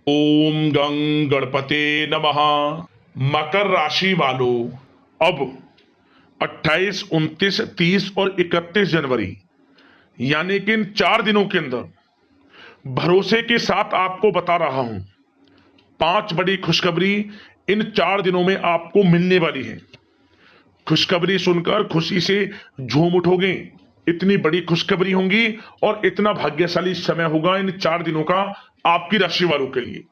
ओम गं गणपते नमः। मकर राशि वालों, अब 28, 29, 30 और 31 जनवरी यानी कि इन 4 दिनों के अंदर भरोसे के साथ आपको बता रहा हूं, 5 बड़ी खुशखबरी इन 4 दिनों में आपको मिलने वाली है। खुशखबरी सुनकर खुशी से झूम उठोगे। इतनी बड़ी खुशखबरी होंगी और इतना भाग्यशाली समय होगा इन 4 दिनों का आपकी राशि वालों के लिए।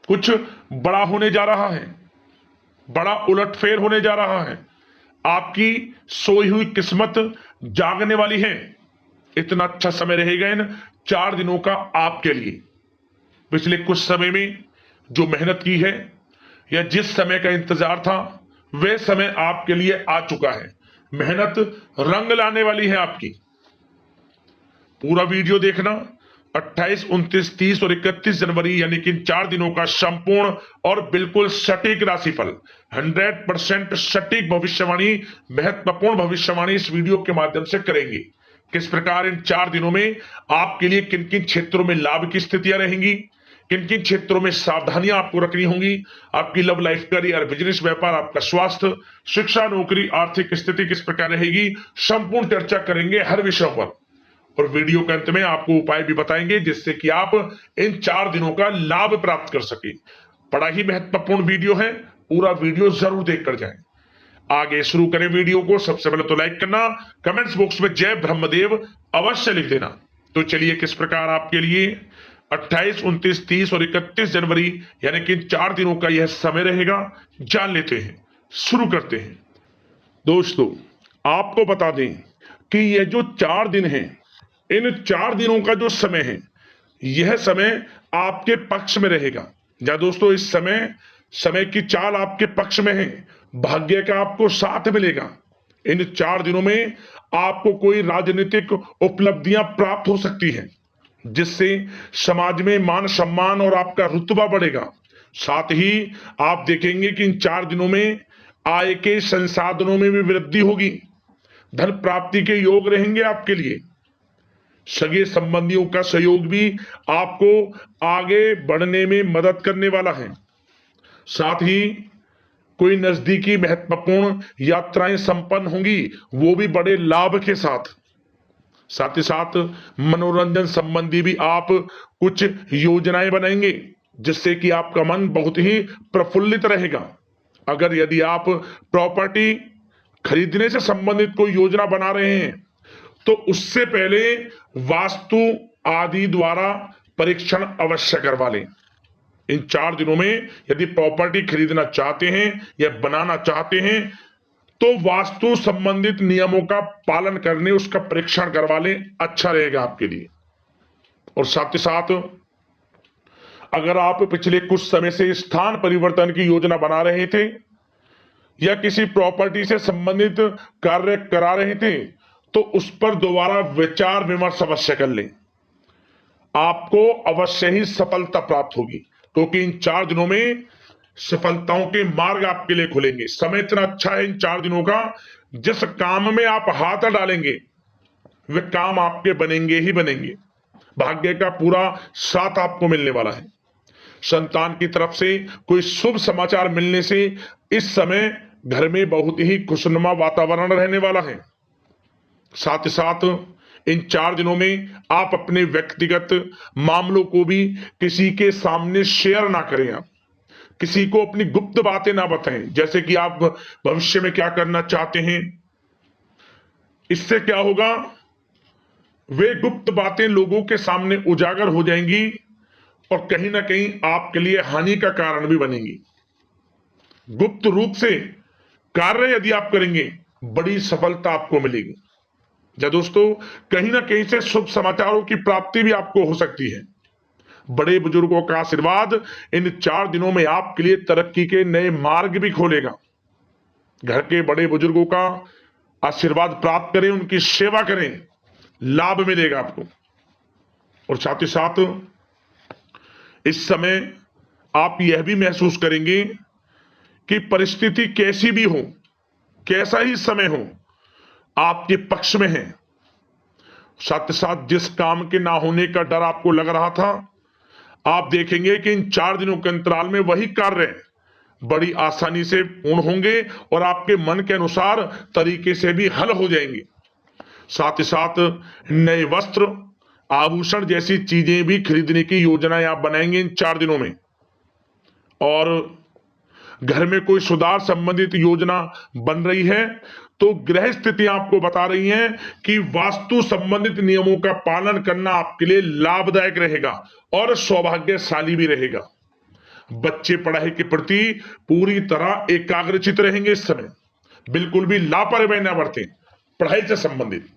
कुछ बड़ा होने जा रहा है, बड़ा उलटफेर होने जा रहा है। आपकी सोई हुई किस्मत जागने वाली है। इतना अच्छा समय रहेगा इन 4 दिनों का आपके लिए। पिछले कुछ समय में जो मेहनत की है या जिस समय का इंतजार था, वह समय आपके लिए आ चुका है। मेहनत रंग लाने वाली है आपकी। पूरा वीडियो देखना। 28, 29, 30 और 31 जनवरी यानी कि 4 दिनों का संपूर्ण और बिल्कुल सटीक राशिफल, 100% सटीक भविष्यवाणी, महत्वपूर्ण भविष्यवाणी इस वीडियो के माध्यम से करेंगे। किस प्रकार इन 4 दिनों में आपके लिए किन किन क्षेत्रों में लाभ की स्थितियां रहेंगी, किन किन क्षेत्रों में सावधानियां आपको रखनी होंगी, आपकी लव लाइफ, करियर, बिजनेस, व्यापार, आपका स्वास्थ्य, शिक्षा, नौकरी, आर्थिक स्थिति किस प्रकार रहेगी, संपूर्ण चर्चा करेंगे हर विषय पर। और वीडियो के अंत में आपको उपाय भी बताएंगे जिससे कि आप इन 4 दिनों का लाभ प्राप्त कर सके। बड़ा ही महत्वपूर्ण वीडियो है, पूरा वीडियो जरूर देखकर जाएं। आगे शुरू करें वीडियो को। सबसे पहले तो लाइक करना, कमेंट्स बॉक्स में जय ब्रह्मदेव अवश्य लिख देना। तो चलिए किस प्रकार आपके लिए 28, 29, 30 और 31 जनवरी यानी कि 4 दिनों का यह समय रहेगा, जान लेते हैं। शुरू करते हैं। दोस्तों, आपको बता दें कि यह जो 4 दिन हैं, इन 4 दिनों का जो समय है, यह समय आपके पक्ष में रहेगा। या दोस्तों, इस समय समय की चाल आपके पक्ष में है। भाग्य का आपको साथ मिलेगा। इन 4 दिनों में आपको कोई राजनीतिक उपलब्धियां प्राप्त हो सकती हैं, जिससे समाज में मान सम्मान और आपका रुतबा बढ़ेगा। साथ ही आप देखेंगे कि इन 4 दिनों में आय के संसाधनों में भी वृद्धि होगी। धन प्राप्ति के योग रहेंगे आपके लिए। सगे संबंधियों का सहयोग भी आपको आगे बढ़ने में मदद करने वाला है। साथ ही कोई नजदीकी महत्वपूर्ण यात्राएं संपन्न होंगी, वो भी बड़े लाभ के साथ। साथ ही साथ मनोरंजन संबंधी भी आप कुछ योजनाएं बनाएंगे, जिससे कि आपका मन बहुत ही प्रफुल्लित रहेगा। अगर यदि आप प्रॉपर्टी खरीदने से संबंधित कोई योजना बना रहे हैं, तो उससे पहले वास्तु आदि द्वारा परीक्षण अवश्य करवा लें। इन 4 दिनों में यदि प्रॉपर्टी खरीदना चाहते हैं या बनाना चाहते हैं, तो वास्तु संबंधित नियमों का पालन करने उसका परीक्षण करवा लें, अच्छा रहेगा आपके लिए। और साथ ही साथ अगर आप पिछले कुछ समय से स्थान परिवर्तन की योजना बना रहे थे या किसी प्रॉपर्टी से संबंधित कार्य करा रहे थे, तो उस पर दोबारा विचार विमर्श अवश्य कर लें। आपको अवश्य ही सफलता प्राप्त होगी, क्योंकि इन 4 दिनों में सफलताओं के मार्ग आपके लिए खुलेंगे। समय इतना अच्छा है इन 4 दिनों का, जिस काम में आप हाथ डालेंगे वे काम आपके बनेंगे ही बनेंगे। भाग्य का पूरा साथ आपको मिलने वाला है। संतान की तरफ से कोई शुभ समाचार मिलने से इस समय घर में बहुत ही खुशनुमा वातावरण रहने वाला है। साथ ही साथ इन 4 दिनों में आप अपने व्यक्तिगत मामलों को भी किसी के सामने शेयर ना करें। आप किसी को अपनी गुप्त बातें ना बताएं, जैसे कि आप भविष्य में क्या करना चाहते हैं। इससे क्या होगा, वे गुप्त बातें लोगों के सामने उजागर हो जाएंगी और कहीं ना कहीं आपके लिए हानि का कारण भी बनेंगी। गुप्त रूप से कार्य यदि आप करेंगे, बड़ी सफलता आपको मिलेगी। या दोस्तों, कहीं ना कहीं से शुभ समाचारों की प्राप्ति भी आपको हो सकती है। बड़े बुजुर्गों का आशीर्वाद इन 4 दिनों में आपके लिए तरक्की के नए मार्ग भी खोलेगा। घर के बड़े बुजुर्गों का आशीर्वाद प्राप्त करें, उनकी सेवा करें, लाभ मिलेगा आपको। और साथ ही साथ इस समय आप यह भी महसूस करेंगे कि परिस्थिति कैसी भी हो, कैसा ही समय हो, आपके पक्ष में है। साथ ही साथ जिस काम के ना होने का डर आपको लग रहा था, आप देखेंगे कि इन 4 दिनों के अंतराल में वही कार्य बड़ी आसानी से पूर्ण होंगे और आपके मन के अनुसार तरीके से भी हल हो जाएंगे। साथ ही साथ नए वस्त्र, आभूषण जैसी चीजें भी खरीदने की योजनाएं आप बनाएंगे इन 4 दिनों में। और घर में कोई सुधार संबंधित योजना बन रही है तो ग्रह स्थितियां आपको बता रही हैं कि वास्तु संबंधित नियमों का पालन करना आपके लिए लाभदायक रहेगा और सौभाग्यशाली भी रहेगा। बच्चे पढ़ाई के प्रति पूरी तरह एकाग्रचित रहेंगे इस समय, बिल्कुल भी लापरवाही न बरतें पढ़ाई से संबंधित।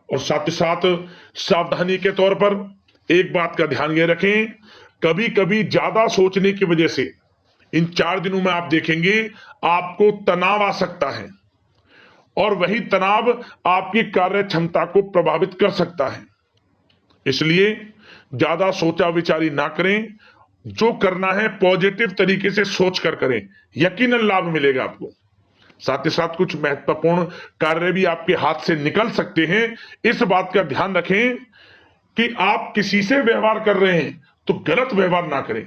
और साथ ही साथ सावधानी के तौर पर एक बात का ध्यान ये रखें, कभी कभी ज्यादा सोचने की वजह से इन 4 दिनों में आप देखेंगे आपको तनाव आ सकता है और वही तनाव आपकी कार्य क्षमता को प्रभावित कर सकता है। इसलिए ज्यादा सोचा विचारी ना करें, जो करना है पॉजिटिव तरीके से सोच कर करें, यकीनन लाभ मिलेगा आपको। साथ ही साथ कुछ महत्वपूर्ण कार्य भी आपके हाथ से निकल सकते हैं। इस बात का ध्यान रखें कि आप किसी से व्यवहार कर रहे हैं तो गलत व्यवहार ना करें,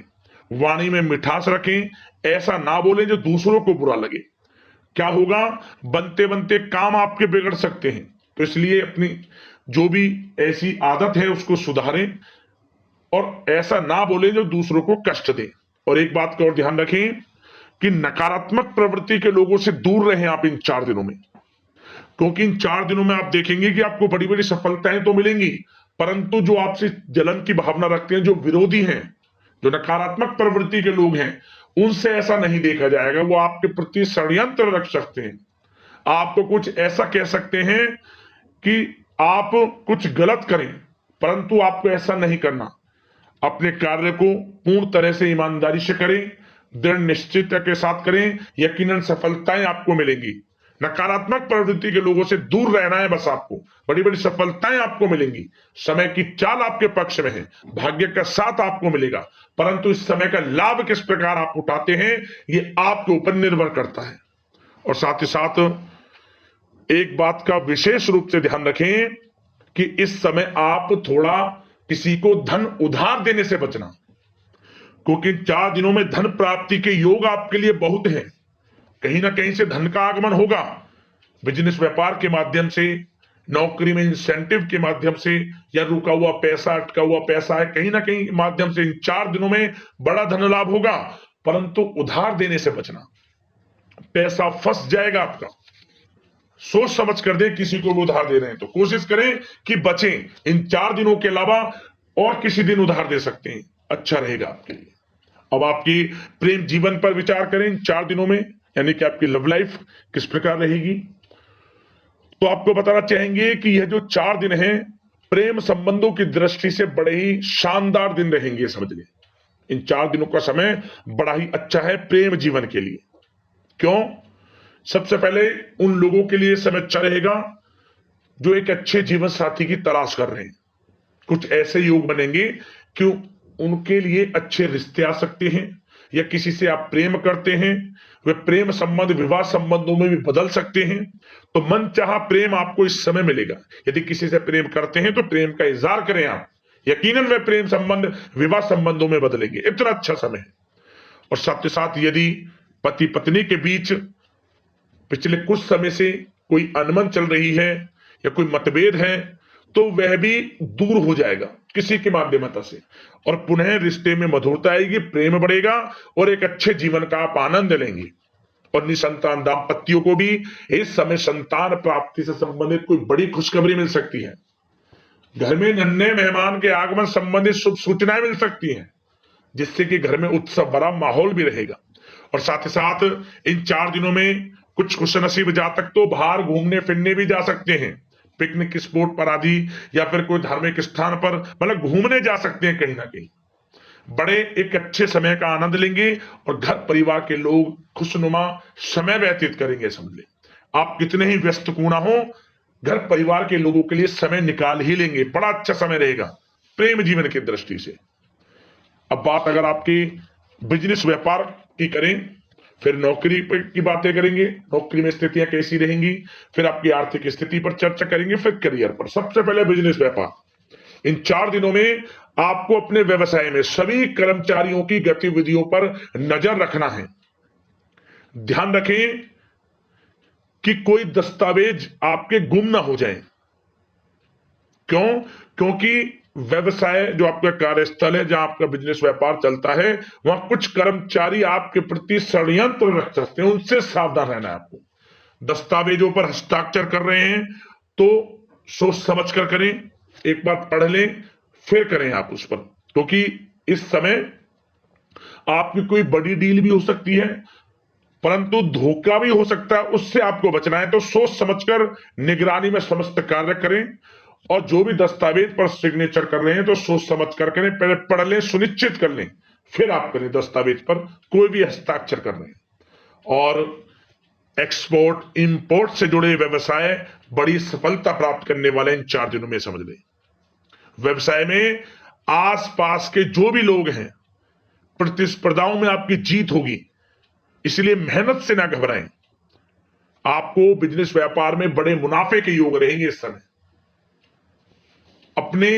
वाणी में मिठास रखें, ऐसा ना बोलें जो दूसरों को बुरा लगे। क्या होगा, बनते बनते काम आपके बिगड़ सकते हैं। तो इसलिए अपनी जो भी ऐसी आदत है उसको सुधारें और ऐसा ना बोले जो दूसरों को कष्ट दे। और एक बात का और ध्यान रखें कि नकारात्मक प्रवृत्ति के लोगों से दूर रहें आप इन 4 दिनों में, क्योंकि इन 4 दिनों में आप देखेंगे कि आपको बड़ी बड़ी सफलताएं तो मिलेंगी, परंतु जो आपसे जलन की भावना रखते हैं, जो विरोधी हैं, जो नकारात्मक प्रवृत्ति के लोग हैं, उनसे ऐसा नहीं देखा जाएगा। वो आपके प्रति षड्यंत्र रख सकते हैं, आपको कुछ ऐसा कह सकते हैं कि आप कुछ गलत करें, परंतु आपको ऐसा नहीं करना। अपने कार्य को पूर्ण तरह से ईमानदारी से करें, दृढ़ निश्चितता के साथ करें, यकीनन सफलताएं आपको मिलेंगी। नकारात्मक प्रवृत्ति के लोगों से दूर रहना है बस, आपको बड़ी बड़ी सफलताएं आपको मिलेंगी। समय की चाल आपके पक्ष में है, भाग्य का साथ आपको मिलेगा, परंतु इस समय का लाभ किस प्रकार आप उठाते हैं ये आपके ऊपर निर्भर करता है। और साथ ही साथ एक बात का विशेष रूप से ध्यान रखें कि इस समय आप थोड़ा किसी को धन उधार देने से बचना, क्योंकि 4 दिनों में धन प्राप्ति के योग आपके लिए बहुत हैं। कहीं ना कहीं से धन का आगमन होगा, बिजनेस व्यापार के माध्यम से, नौकरी में इंसेंटिव के माध्यम से, या रुका हुआ पैसा, अटका हुआ पैसा है, कहीं ना कहीं माध्यम से इन 4 दिनों में बड़ा धन लाभ होगा। परंतु उधार देने से बचना, पैसा फंस जाएगा आपका। सोच समझ कर दे, किसी को भी उधार दे रहे हैं तो कोशिश करें कि बचें। इन 4 दिनों के अलावा और किसी दिन उधार दे सकते हैं, अच्छा रहेगा आपके लिए। अब आपकी प्रेम जीवन पर विचार करें इन 4 दिनों में, यानी कि आपकी लव लाइफ किस प्रकार रहेगी। तो आपको बताना चाहेंगे कि यह जो 4 दिन हैं प्रेम संबंधों की दृष्टि से बड़े ही शानदार दिन रहेंगे, समझ लें। इन 4 दिनों का समय बड़ा ही अच्छा है प्रेम जीवन के लिए। क्यों? सबसे पहले उन लोगों के लिए समय अच्छा रहेगा जो एक अच्छे जीवन साथी की तलाश कर रहे हैं। कुछ ऐसे योग बनेंगे कि उनके लिए अच्छे रिश्ते आ सकते हैं, या किसी से आप प्रेम करते हैं, वे प्रेम संबंध विवाह संबंधों में भी बदल सकते हैं। तो मन चाहा प्रेम आपको इस समय मिलेगा। यदि किसी से प्रेम करते हैं तो प्रेम का इजहार करें आप, यकीनन वे प्रेम संबंध विवाह संबंधों में बदलेंगे। इतना अच्छा समय है। और साथ ही साथ यदि पति पत्नी के बीच पिछले कुछ समय से कोई अनबन चल रही है या कोई मतभेद है तो वह भी दूर हो जाएगा किसी के माध्यमता से, और पुनः रिश्ते में मधुरता आएगी, प्रेम बढ़ेगा और एक अच्छे जीवन का आप आनंद लेंगे। और निसंतान दाम्पत्यों को भी इस समय संतान प्राप्ति से संबंधित कोई बड़ी खुशखबरी मिल सकती है। घर में नन्हे मेहमान के आगमन संबंधित शुभ सूचनाएं मिल सकती हैं, जिससे कि घर में उत्सव भरा माहौल भी रहेगा। और साथ ही साथ इन 4 दिनों में कुछ खुशनसीब जातक तो बाहर घूमने फिरने भी जा सकते हैं, पिकनिक स्पॉट पर आदि, या फिर कोई धार्मिक स्थान पर, मतलब घूमने जा सकते हैं कहीं ना कहीं। बड़े एक अच्छे समय का आनंद लेंगे और घर परिवार के लोग खुशनुमा समय व्यतीत करेंगे। समझ ले, आप कितने ही व्यस्त क्यों ना हो, घर परिवार के लोगों के लिए समय निकाल ही लेंगे। बड़ा अच्छा समय रहेगा प्रेम जीवन की दृष्टि से। अब बात अगर आपकी बिजनेस व्यापार की करें, फिर नौकरी की बातें करेंगे, नौकरी में स्थितियां कैसी रहेंगी, फिर आपकी आर्थिक स्थिति पर चर्चा करेंगे, फिर करियर पर। सबसे पहले बिजनेस व्यापार। इन 4 दिनों में आपको अपने व्यवसाय में सभी कर्मचारियों की गतिविधियों पर नजर रखना है। ध्यान रखें कि कोई दस्तावेज आपके गुम ना हो जाए। क्यों? क्योंकि व्यवसाय जो आपका कार्यस्थल है, जहां आपका बिजनेस व्यापार चलता है, वहां कुछ कर्मचारी आपके प्रति षड्यंत्र रख सकते हैं, उनसे सावधान रहना है आपको। दस्तावेजों पर हस्ताक्षर कर रहे हैं तो सोच समझ कर करें, एक बार पढ़ लें फिर करें आप उस पर, क्योंकि इस समय आपकी कोई बड़ी डील भी हो सकती है, परंतु धोखा भी हो सकता है, उससे आपको बचना है। तो सोच समझकर निगरानी में समस्त कार्य करें, और जो भी दस्तावेज पर सिग्नेचर कर रहे हैं तो सोच समझ कर करें, पहले पढ़ लें, सुनिश्चित कर लें, फिर आप करें दस्तावेज पर कोई भी हस्ताक्षर कर रहे हैं। और एक्सपोर्ट इंपोर्ट से जुड़े व्यवसाय बड़ी सफलता प्राप्त करने वाले इन 4 दिनों में, समझ लें। व्यवसाय में आसपास के जो भी लोग हैं, प्रतिस्पर्धाओं में आपकी जीत होगी, इसलिए मेहनत से ना घबराएं। आपको बिजनेस व्यापार में बड़े मुनाफे के योग रहेंगे इस समय। अपने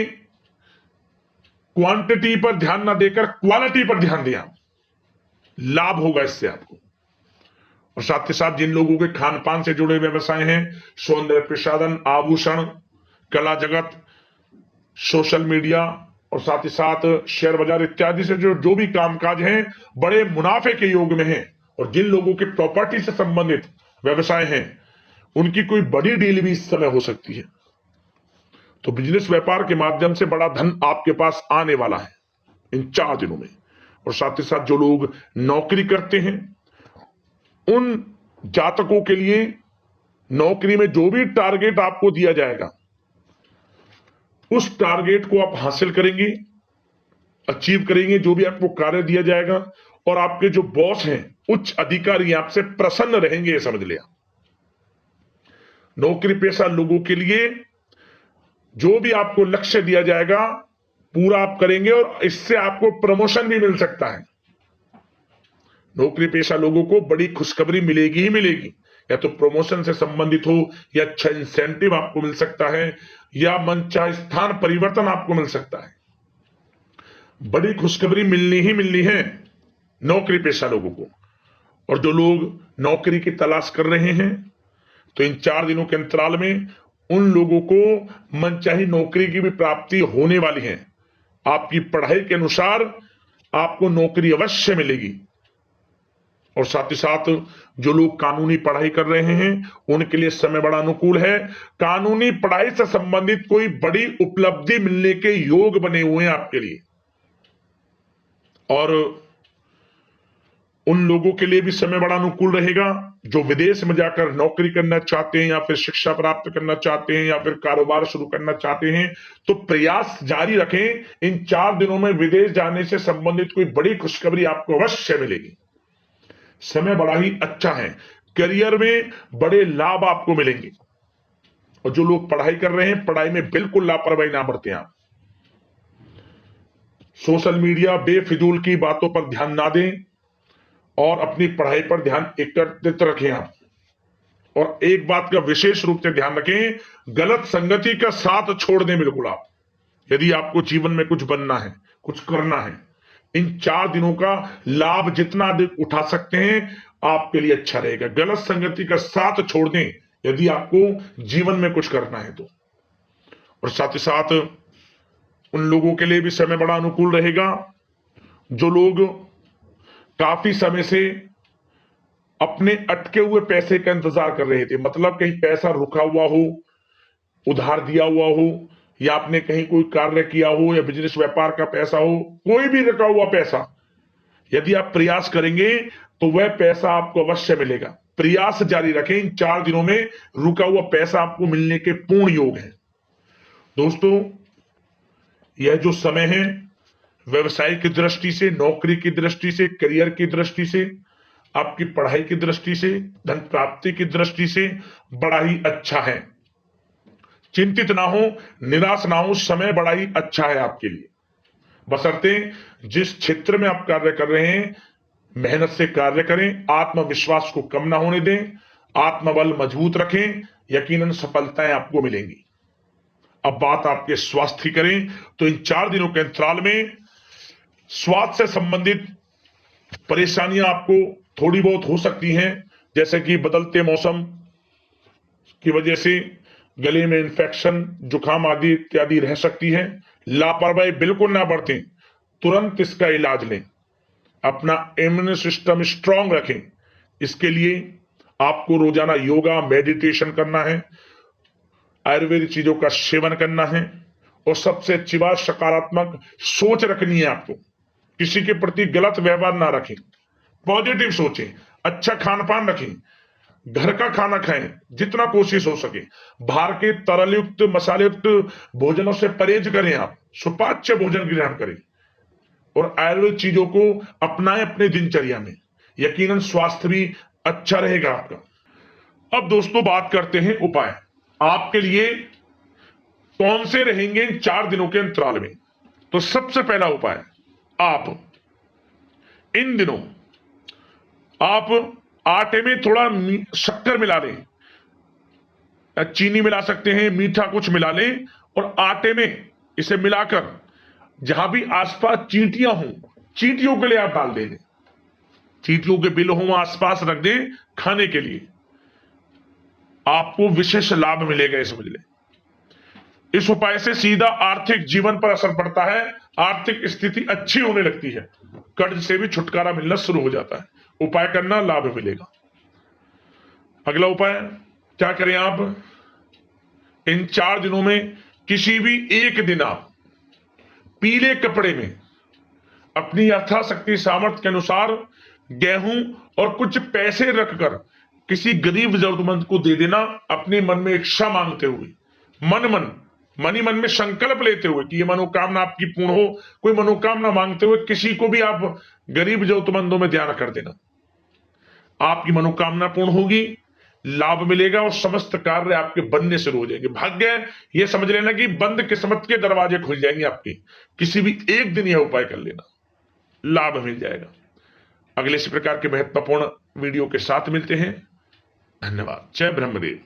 क्वांटिटी पर ध्यान ना देकर क्वालिटी पर ध्यान दें, लाभ होगा इससे आपको। और साथ ही साथ जिन लोगों के खान पान से जुड़े व्यवसाय हैं, सौंदर्य प्रसाधन, आभूषण, कला जगत, सोशल मीडिया और साथ ही साथ शेयर बाजार इत्यादि से जो भी कामकाज हैं, बड़े मुनाफे के योग में हैं। और जिन लोगों के प्रॉपर्टी से संबंधित व्यवसाय हैं, उनकी कोई बड़ी डील भी इस समय हो सकती है। तो बिजनेस व्यापार के माध्यम से बड़ा धन आपके पास आने वाला है इन 4 दिनों में। और साथ ही साथ जो लोग नौकरी करते हैं, उन जातकों के लिए नौकरी में जो भी टारगेट आपको दिया जाएगा, उस टारगेट को आप हासिल करेंगे, अचीव करेंगे। जो भी आपको कार्य दिया जाएगा, और आपके जो बॉस हैं, उच्च अधिकारी आपसे प्रसन्न रहेंगे, ये समझ लिया। नौकरी पेशा लोगों के लिए जो भी आपको लक्ष्य दिया जाएगा, पूरा आप करेंगे, और इससे आपको प्रमोशन भी मिल सकता है। नौकरी पेशा लोगों को बड़ी खुशखबरी मिलेगी ही मिलेगी, या तो प्रमोशन से संबंधित हो, या अच्छा इंसेंटिव आपको मिल सकता है, या मनचाहे स्थान परिवर्तन आपको मिल सकता है। बड़ी खुशखबरी मिलनी ही मिलनी है नौकरी पेशा लोगों को। और जो लोग नौकरी की तलाश कर रहे हैं, तो इन 4 दिनों के अंतराल में उन लोगों को मनचाही नौकरी की भी प्राप्ति होने वाली है। आपकी पढ़ाई के अनुसार आपको नौकरी अवश्य मिलेगी। और साथ ही साथ जो लोग कानूनी पढ़ाई कर रहे हैं, उनके लिए समय बड़ा अनुकूल है। कानूनी पढ़ाई से संबंधित कोई बड़ी उपलब्धि मिलने के योग बने हुए हैं आपके लिए। और उन लोगों के लिए भी समय बड़ा अनुकूल रहेगा जो विदेश में जाकर नौकरी करना चाहते हैं, या फिर शिक्षा प्राप्त करना चाहते हैं, या फिर कारोबार शुरू करना चाहते हैं। तो प्रयास जारी रखें। इन 4 दिनों में विदेश जाने से संबंधित कोई बड़ी खुशखबरी आपको अवश्य मिलेगी। समय बड़ा ही अच्छा है। करियर में बड़े लाभ आपको मिलेंगे। और जो लोग पढ़ाई कर रहे हैं, पढ़ाई में बिल्कुल लापरवाही ना बरतें आप। सोशल मीडिया बेफिजूल की बातों पर ध्यान ना दें, और अपनी पढ़ाई पर ध्यान एकत्रित रखें आप। और एक बात का विशेष रूप से ध्यान रखें, गलत संगति का साथ छोड़ दें बिल्कुल आप। यदि आपको जीवन में कुछ बनना है, कुछ करना है, इन 4 दिनों का लाभ जितना अधिक उठा सकते हैं, आपके लिए अच्छा रहेगा। गलत संगति का साथ छोड़ दें यदि आपको जीवन में कुछ करना है तो। और साथ ही साथ उन लोगों के लिए भी समय बड़ा अनुकूल रहेगा जो लोग काफी समय से अपने अटके हुए पैसे का इंतजार कर रहे थे। मतलब कहीं पैसा रुका हुआ हो, उधार दिया हुआ हो, या आपने कहीं कोई कार्य किया हो, या बिजनेस व्यापार का पैसा हो, कोई भी रुका हुआ पैसा, यदि आप प्रयास करेंगे तो वह पैसा आपको अवश्य मिलेगा। प्रयास जारी रखें। इन 4 दिनों में रुका हुआ पैसा आपको मिलने के पूर्ण योग है। दोस्तों, यह जो समय है, व्यवसाय की दृष्टि से, नौकरी की दृष्टि से, करियर की दृष्टि से, आपकी पढ़ाई की दृष्टि से, धन प्राप्ति की दृष्टि से बड़ा ही अच्छा है। चिंतित ना हो, निराश ना हो, समय बड़ा ही अच्छा है आपके लिए। बशर्ते जिस क्षेत्र में आप कार्य कर रहे हैं, मेहनत से कार्य करें, आत्मविश्वास को कम ना होने दें, आत्मबल मजबूत रखें, यकीनन सफलताएं आपको मिलेंगी। अब बात आपके स्वास्थ्य की करें तो इन 4 दिनों के अंतराल में स्वास्थ्य से संबंधित परेशानियां आपको थोड़ी बहुत हो सकती हैं, जैसे कि बदलते मौसम की वजह से गले में इंफेक्शन, जुकाम आदि इत्यादि रह सकती है। लापरवाही बिल्कुल ना बरतें, तुरंत इसका इलाज लें, अपना इम्यून सिस्टम स्ट्रांग रखें। इसके लिए आपको रोजाना योगा, मेडिटेशन करना है, आयुर्वेदिक चीजों का सेवन करना है और सबसे अच्छी बात सकारात्मक सोच रखनी है। आपको किसी के प्रति गलत व्यवहार ना रखें, पॉजिटिव सोचें, अच्छा खान पान रखें, घर का खाना खाएं जितना कोशिश हो सके, बाहर के तरल युक्त मसाले युक्त भोजनों से परहेज करें, आप सुपाच्य भोजन ग्रहण करें और आयुर्वेदिक चीजों को अपनाएं अपने दिनचर्या में। यकीनन स्वास्थ्य भी अच्छा रहेगा आपका। अब दोस्तों बात करते हैं उपाय आपके लिए कौन से रहेंगे इन 4 दिनों के अंतराल में। तो सबसे पहला उपाय, आप इन दिनों आप आटे में थोड़ा शक्कर मिला लें, चीनी मिला सकते हैं, मीठा कुछ मिला लें और आटे में इसे मिलाकर जहां भी आसपास चींटियां हों, चींटियों के लिए आप डाल दें, चींटियों के बिल हों आसपास रख दें खाने के लिए, आपको विशेष लाभ मिलेगा, ये समझ लें। इस उपाय से सीधा आर्थिक जीवन पर असर पड़ता है, आर्थिक स्थिति अच्छी होने लगती है, कर्ज से भी छुटकारा मिलना शुरू हो जाता है। उपाय करना, लाभ मिलेगा। अगला उपाय क्या करें, आप इन 4 दिनों में किसी भी एक दिन आप पीले कपड़े में अपनी यथाशक्ति सामर्थ्य के अनुसार गेहूं और कुछ पैसे रखकर किसी गरीब जरूरतमंद को दे देना, अपने मन में इच्छा मांगते हुए, मन ही मन में संकल्प लेते हुए कि ये मनोकामना आपकी पूर्ण हो। कोई मनोकामना मांगते हुए किसी को भी आप गरीब जरूरतमंदों में ध्यान कर देना, आपकी मनोकामना पूर्ण होगी, लाभ मिलेगा और समस्त कार्य आपके बनने शुरू हो जाएंगे। भाग्य ये समझ लेना कि बंद किस्मत के दरवाजे खुल जाएंगे आपके, किसी भी एक दिन यह उपाय कर लेना, लाभ मिल जाएगा। अगले इसी प्रकार के महत्वपूर्ण वीडियो के साथ मिलते हैं। धन्यवाद। जय ब्रह्मदेव।